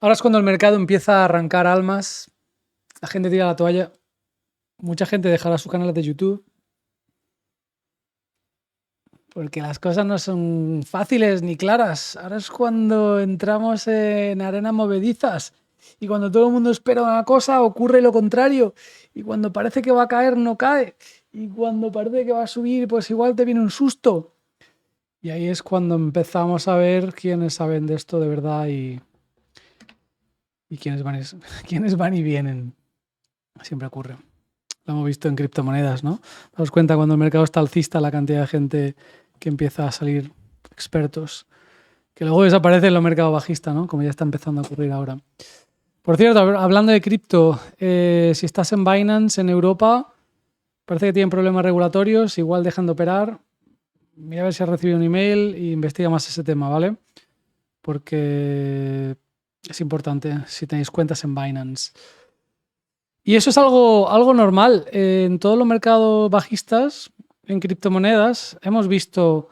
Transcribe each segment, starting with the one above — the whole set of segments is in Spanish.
Ahora es cuando el mercado empieza a arrancar almas, la gente tira la toalla, mucha gente dejará sus canales de YouTube, porque las cosas no son fáciles ni claras. Ahora es cuando entramos en arenas movedizas y cuando todo el mundo espera una cosa ocurre lo contrario y cuando parece que va a caer no cae y cuando parece que va a subir pues igual te viene un susto. Y ahí es cuando empezamos a ver quiénes saben de esto de verdad y quiénes van y vienen. Siempre ocurre. Lo hemos visto en criptomonedas, ¿no? Daos cuenta cuando el mercado está alcista la cantidad de gente que empieza a salir expertos, que luego desaparece en los mercados bajistas, ¿no? Como ya está empezando a ocurrir ahora. Por cierto, hablando de cripto, si estás en Binance en Europa, parece que tienen problemas regulatorios, igual dejan de operar. Mira a ver si has recibido un email e investiga más ese tema, ¿vale? Porque es importante si tenéis cuentas en Binance. Y eso es algo normal. En todos los mercados bajistas, en criptomonedas, hemos visto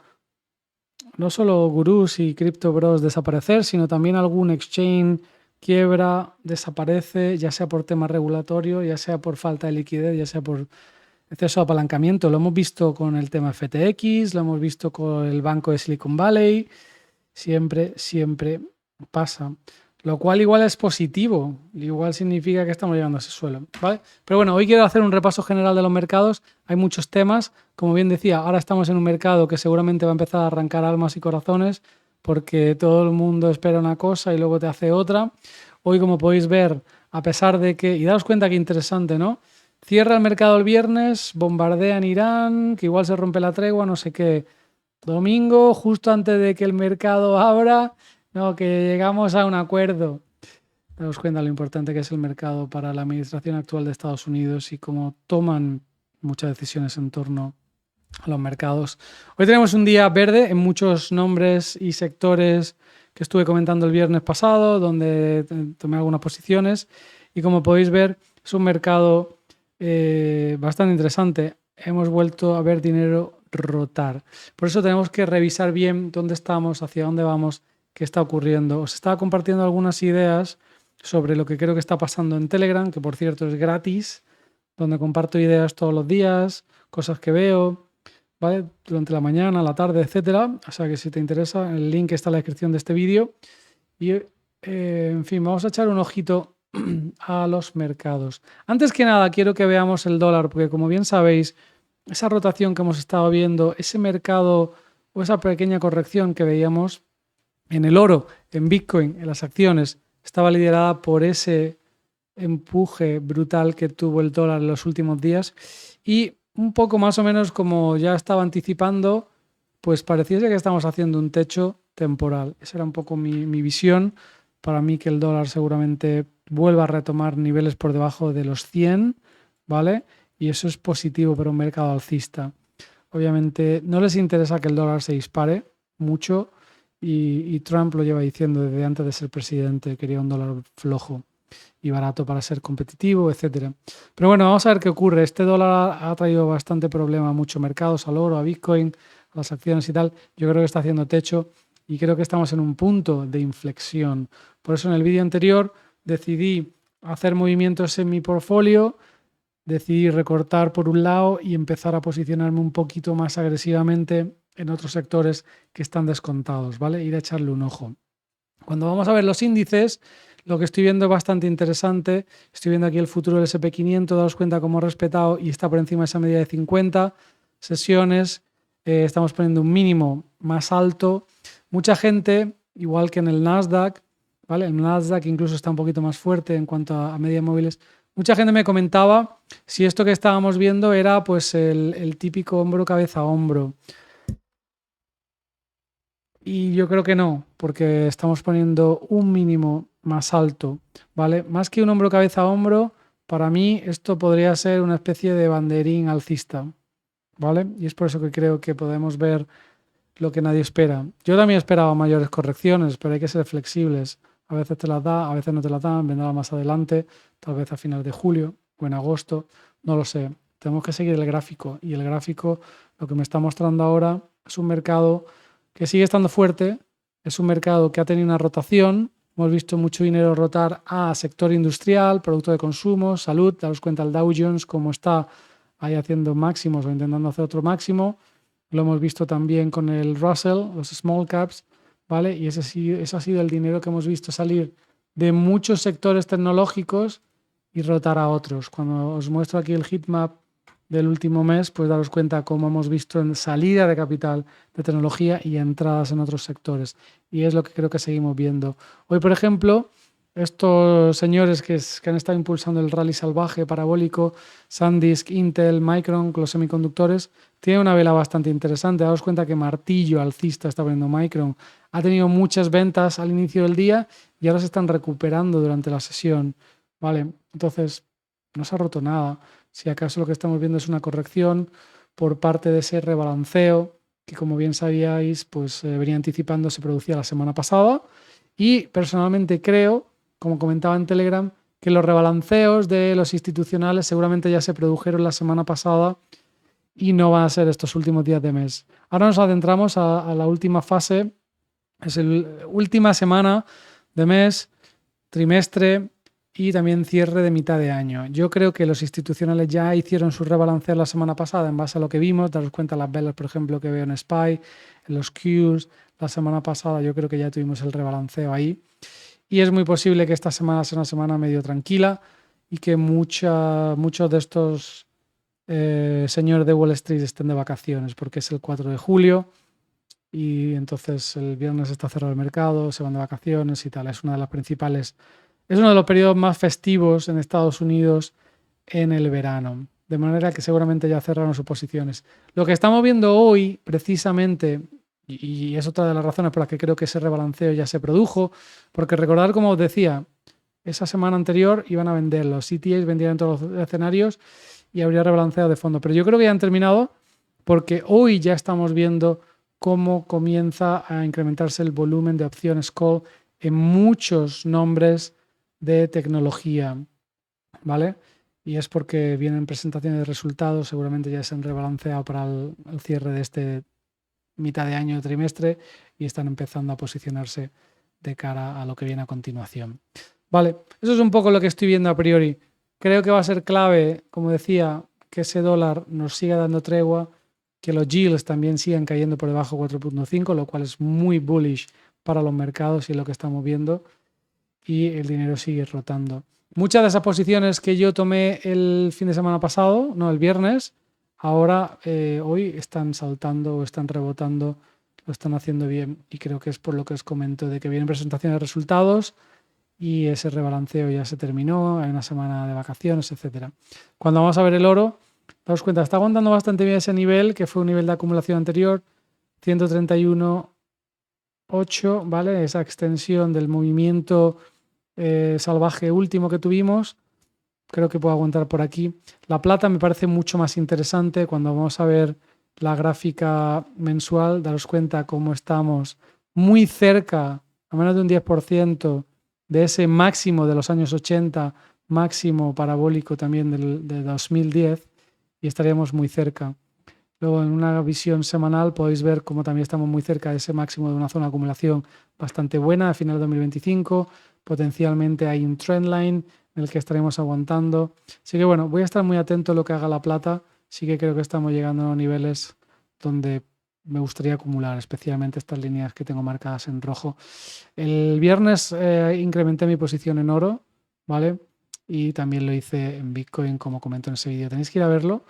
no solo gurús y cripto bros desaparecer, sino también algún exchange quiebra, desaparece, ya sea por tema regulatorio, ya sea por falta de liquidez, ya sea por exceso de apalancamiento. Lo hemos visto con el tema FTX, lo hemos visto con el banco de Silicon Valley. Siempre pasa. Lo cual igual es positivo, igual significa que estamos llegando a ese suelo, ¿vale? Pero bueno, hoy quiero hacer un repaso general de los mercados. Hay muchos temas, como bien decía, ahora estamos en un mercado que seguramente va a empezar a arrancar almas y corazones porque todo el mundo espera una cosa y luego te hace otra. Hoy, como podéis ver, a pesar de que, y daos cuenta que interesante, ¿no? Cierra el mercado el viernes, bombardean Irán, que igual se rompe la tregua, no sé qué. Domingo, justo antes de que el mercado abra, no, que llegamos a un acuerdo. Daos cuenta lo importante que es el mercado para la administración actual de Estados Unidos y cómo toman muchas decisiones en torno a los mercados. Hoy tenemos un día verde en muchos nombres y sectores que estuve comentando el viernes pasado, donde tomé algunas posiciones y como podéis ver es un mercado bastante interesante. Hemos vuelto a ver dinero rotar. Por eso tenemos que revisar bien dónde estamos, hacia dónde vamos, qué está ocurriendo. Os estaba compartiendo algunas ideas sobre lo que creo que está pasando en Telegram, que por cierto es gratis, donde comparto ideas todos los días, cosas que veo, ¿vale? Durante la mañana, la tarde, etcétera. O sea que si te interesa, el link está en la descripción de este vídeo. Y en fin, vamos a echar un ojito a los mercados. Antes que nada, quiero que veamos el dólar, porque como bien sabéis, esa rotación que hemos estado viendo, ese mercado o esa pequeña corrección que veíamos en el oro, en Bitcoin, en las acciones, estaba liderada por ese empuje brutal que tuvo el dólar en los últimos días y un poco más o menos como ya estaba anticipando, pues pareciese que estamos haciendo un techo temporal. Esa era un poco mi visión. Para mí que el dólar seguramente vuelva a retomar niveles por debajo de los 100, ¿vale? Y eso es positivo para un mercado alcista. Obviamente no les interesa que el dólar se dispare mucho y Trump lo lleva diciendo desde antes de ser presidente, quería un dólar flojo y barato para ser competitivo, etcétera. Pero bueno, vamos a ver qué ocurre. Este dólar ha traído bastante problema a muchos mercados, al oro, a Bitcoin, a las acciones y tal. Yo creo que está haciendo techo y creo que estamos en un punto de inflexión. Por eso en el vídeo anterior decidí hacer movimientos en mi portfolio, decidí recortar por un lado y empezar a posicionarme un poquito más agresivamente en otros sectores que están descontados, ¿vale? Ir a echarle un ojo. Cuando vamos a ver los índices, lo que estoy viendo es bastante interesante. Estoy viendo aquí el futuro del SP500, daos cuenta cómo ha respetado y está por encima de esa media de 50 sesiones. Estamos poniendo un mínimo más alto. Mucha gente, igual que en el Nasdaq, ¿vale? El Nasdaq incluso está un poquito más fuerte en cuanto a medias móviles. Mucha gente me comentaba si esto que estábamos viendo era pues el típico hombro, cabeza, hombro. Y yo creo que no, porque estamos poniendo un mínimo más alto, ¿vale? Más que un hombro, cabeza, hombro, para mí esto podría ser una especie de banderín alcista, ¿vale? Y es por eso que creo que podemos ver lo que nadie espera. Yo también esperaba mayores correcciones, pero hay que ser flexibles. A veces te las da, a veces no te las dan, vendrá más adelante, tal vez a finales de julio o en agosto, no lo sé. Tenemos que seguir el gráfico y el gráfico lo que me está mostrando ahora es un mercado que sigue estando fuerte, es un mercado que ha tenido una rotación hemos visto mucho dinero rotar a sector industrial, producto de consumo, salud. Daros cuenta el Dow Jones cómo está ahí haciendo máximos o intentando hacer otro máximo. Lo hemos visto también con el Russell, los small caps, ¿vale? Y ese ha sido el dinero que hemos visto salir de muchos sectores tecnológicos y rotar a otros. Cuando os muestro aquí el heatmap del último mes, pues daros cuenta cómo hemos visto en salida de capital de tecnología y entradas en otros sectores. Y es lo que creo que seguimos viendo. Hoy, por ejemplo, estos señores que han estado impulsando el rally salvaje parabólico, SanDisk, Intel, Micron, los semiconductores, tiene una vela bastante interesante. Daos cuenta que martillo alcista está poniendo Micron. Ha tenido muchas ventas al inicio del día y ahora se están recuperando durante la sesión. ¿Vale? Entonces, no se ha roto nada. Si acaso lo que estamos viendo es una corrección por parte de ese rebalanceo que, como bien sabíais, pues venía anticipando, se producía la semana pasada. Y personalmente creo, como comentaba en Telegram, que los rebalanceos de los institucionales seguramente ya se produjeron la semana pasada y no van a ser estos últimos días de mes. Ahora nos adentramos a la última fase, es la última semana de mes, trimestre y también cierre de mitad de año. Yo creo que los institucionales ya hicieron su rebalanceo la semana pasada en base a lo que vimos. Daros cuenta las velas, por ejemplo, que veo en SPY, en los Qs. La semana pasada yo creo que ya tuvimos el rebalanceo ahí. Y es muy posible que esta semana sea una semana medio tranquila y que muchos de estos señores de Wall Street estén de vacaciones porque es el 4 de julio y entonces el viernes está cerrado el mercado, se van de vacaciones y tal. Es una de las principales... Es uno de los periodos más festivos en Estados Unidos en el verano, de manera que seguramente ya cerraron sus posiciones. Lo que estamos viendo hoy, precisamente, y es otra de las razones por las que creo que ese rebalanceo ya se produjo, porque recordad, como os decía, esa semana anterior iban a vender, los CTAs vendían en todos los escenarios y habría rebalanceo de fondo. Pero yo creo que ya han terminado porque hoy ya estamos viendo cómo comienza a incrementarse el volumen de opciones call en muchos nombres de tecnología, ¿vale? Y es porque vienen presentaciones de resultados, seguramente ya se han rebalanceado para el cierre de este mitad de año, de trimestre, y están empezando a posicionarse de cara a lo que viene a continuación. Vale, eso es un poco lo que estoy viendo a priori. Creo que va a ser clave, como decía, que ese dólar nos siga dando tregua, que los yields también sigan cayendo por debajo de 4.5, lo cual es muy bullish para los mercados y lo que estamos viendo, y el dinero sigue rotando. Muchas de esas posiciones que yo tomé el fin de semana pasado, no, el viernes, ahora hoy están saltando o están rebotando, lo están haciendo bien y creo que es por lo que os comento de que vienen presentaciones de resultados y ese rebalanceo ya se terminó, hay una semana de vacaciones, etcétera. Cuando vamos a ver el oro, daos cuenta, está aguantando bastante bien ese nivel, que fue un nivel de acumulación anterior, 131.8, ¿vale? Esa extensión del movimiento salvaje último que tuvimos, creo que puedo aguantar por aquí. La plata me parece mucho más interesante cuando vamos a ver la gráfica mensual, daros cuenta cómo estamos muy cerca, a menos de un 10% de ese máximo de los años 80, máximo parabólico también de 2010, y estaríamos muy cerca. Luego, en una visión semanal podéis ver cómo también estamos muy cerca de ese máximo de una zona de acumulación bastante buena a final de 2025. Potencialmente hay un trendline en el que estaremos aguantando. Así que bueno, voy a estar muy atento a lo que haga la plata. Sí que creo que estamos llegando a unos niveles donde me gustaría acumular, especialmente estas líneas que tengo marcadas en rojo. El viernes incrementé mi posición en oro, ¿vale? Y también lo hice en Bitcoin, como comento en ese vídeo. Tenéis que ir a verlo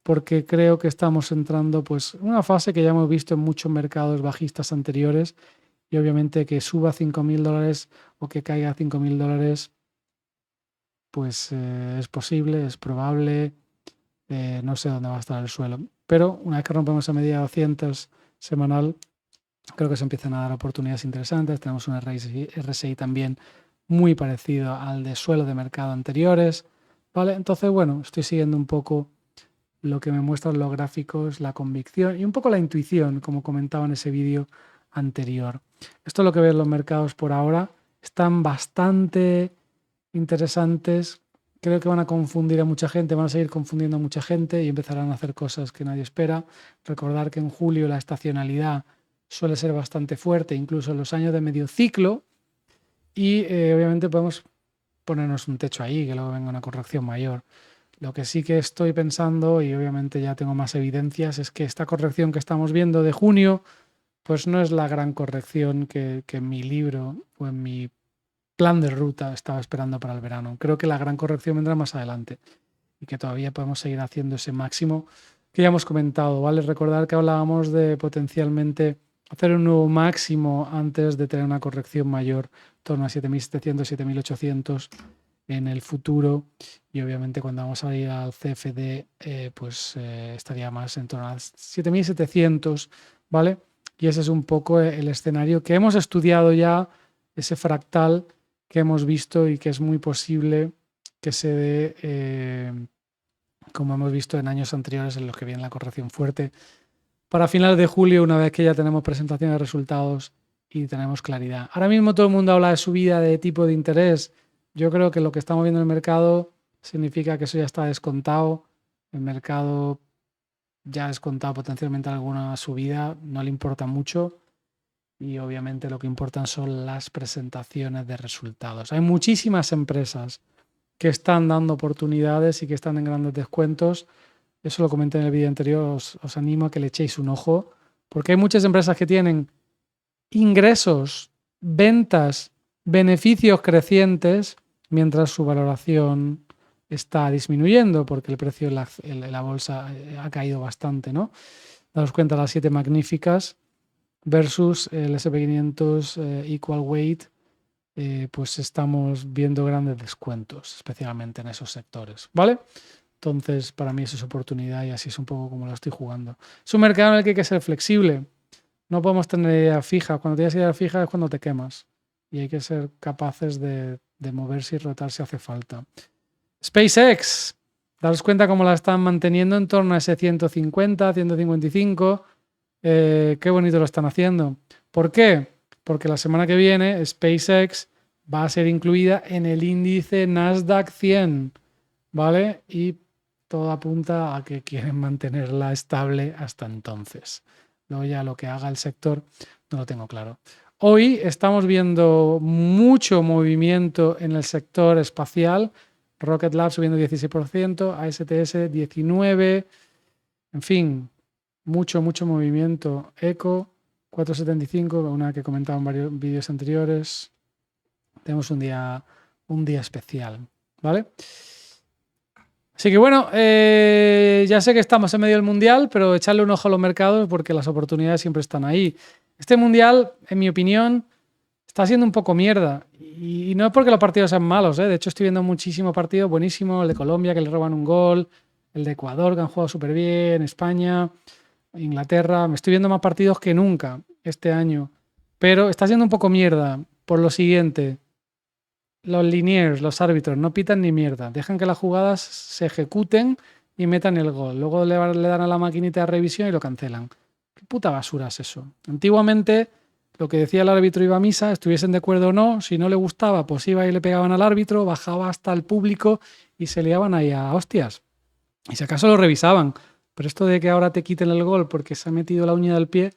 porque creo que estamos entrando pues, en una fase que ya hemos visto en muchos mercados bajistas anteriores y obviamente que suba a $5.000 o que caiga a $5.000 pues es posible, es probable, no sé dónde va a estar el suelo. Pero una vez que rompemos a media 200 semanal, creo que se empiezan a dar oportunidades interesantes. Tenemos un RSI también muy parecido al de suelo de mercado anteriores, ¿vale? Entonces, bueno, estoy siguiendo un poco lo que me muestran los gráficos, la convicción y un poco la intuición, como comentaba en ese vídeo anterior. Esto es lo que ven los mercados por ahora. Están bastante interesantes. Creo que van a confundir a mucha gente, van a seguir confundiendo a mucha gente y empezarán a hacer cosas que nadie espera. Recordar que en julio la estacionalidad suele ser bastante fuerte, incluso en los años de medio ciclo, y obviamente podemos ponernos un techo ahí, que luego venga una corrección mayor. Lo que sí que estoy pensando, y obviamente ya tengo más evidencias, es que esta corrección que estamos viendo de junio, pues no es la gran corrección que en mi libro o en mi plan de ruta estaba esperando para el verano. Creo que la gran corrección vendrá más adelante y que todavía podemos seguir haciendo ese máximo que ya hemos comentado, ¿vale? Recordar que hablábamos de potencialmente hacer un nuevo máximo antes de tener una corrección mayor, en torno a 7.700, 7.800 en el futuro, y obviamente cuando vamos a ir al CFD estaría más en torno a 7.700, ¿vale? Y ese es un poco el escenario que hemos estudiado ya, ese fractal que hemos visto y que es muy posible que se dé, como hemos visto en años anteriores en los que viene la corrección fuerte, para finales de julio, una vez que ya tenemos presentación de resultados y tenemos claridad. Ahora mismo todo el mundo habla de subida de tipo de interés. Yo creo que lo que estamos viendo en el mercado significa que eso ya está descontado. El mercado ya ha descontado potencialmente alguna subida, no le importa mucho. Y obviamente lo que importan son las presentaciones de resultados. Hay muchísimas empresas que están dando oportunidades y que están en grandes descuentos. Eso lo comenté en el vídeo anterior, os animo a que le echéis un ojo, porque hay muchas empresas que tienen ingresos, ventas, beneficios crecientes, mientras su valoración está disminuyendo, porque el precio en la bolsa ha caído bastante, ¿no? Daos cuenta, las 7 magníficas versus el S&P 500 Equal Weight, pues estamos viendo grandes descuentos, especialmente en esos sectores, ¿vale? Entonces, para mí eso es oportunidad y así es un poco como lo estoy jugando. Es un mercado en el que hay que ser flexible. No podemos tener idea fija. Cuando tienes idea fija es cuando te quemas. Y hay que ser capaces de moverse y rotar si hace falta. SpaceX. Daros cuenta cómo la están manteniendo en torno a ese 150, 155. Qué bonito lo están haciendo. ¿Por qué? Porque la semana que viene SpaceX va a ser incluida en el índice Nasdaq 100. ¿Vale? Y todo apunta a que quieren mantenerla estable hasta entonces. Luego ya lo que haga el sector no lo tengo claro. Hoy estamos viendo mucho movimiento en el sector espacial. Rocket Lab subiendo 16%, ASTS 19%, en fin, mucho movimiento. Eco 475, una que he comentado en varios vídeos anteriores. Tenemos un día especial, ¿vale? Así que bueno, ya sé que estamos en medio del mundial, pero echarle un ojo a los mercados porque las oportunidades siempre están ahí. Este mundial, en mi opinión, está siendo un poco mierda. Y no es porque los partidos sean malos, ¿eh? De hecho, estoy viendo muchísimos partidos buenísimos. El de Colombia, que le roban un gol. El de Ecuador, que han jugado súper bien. España, Inglaterra. Me estoy viendo más partidos que nunca este año. Pero está siendo un poco mierda por lo siguiente. Los linieros, los árbitros, no pitan ni mierda. Dejan que las jugadas se ejecuten y metan el gol. Luego le dan a la maquinita de revisión y lo cancelan. ¿Qué puta basura es eso? Antiguamente, lo que decía el árbitro iba a misa, estuviesen de acuerdo o no, si no le gustaba, pues iba y le pegaban al árbitro, bajaba hasta el público y se liaban ahí a hostias. Y si acaso lo revisaban. Pero esto de que ahora te quiten el gol porque se ha metido la uña del pie,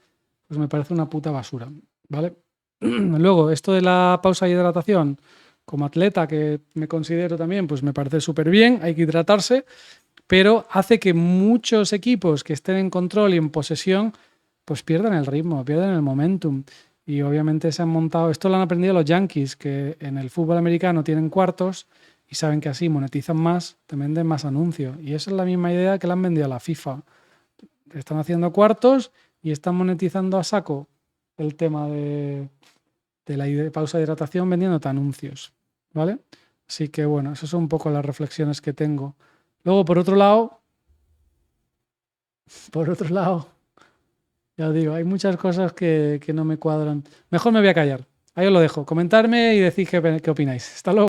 pues me parece una puta basura, ¿vale? Luego, esto de la pausa de hidratación, como atleta que me considero también, pues me parece súper bien, hay que hidratarse, pero hace que muchos equipos que estén en control y en posesión, pues pierdan el ritmo, pierdan el momentum. Y obviamente se han montado, esto lo han aprendido los Yankees, que en el fútbol americano tienen cuartos y saben que así monetizan más, te venden más anuncios. Y esa es la misma idea que le han vendido a la FIFA. Están haciendo cuartos y están monetizando a saco el tema de la pausa de hidratación vendiéndote anuncios, ¿vale? Así que bueno, esas son un poco las reflexiones que tengo. Luego, por otro lado, ya os digo, hay muchas cosas que no me cuadran. Mejor me voy a callar. Ahí os lo dejo. Comentarme y decid qué opináis. Hasta luego.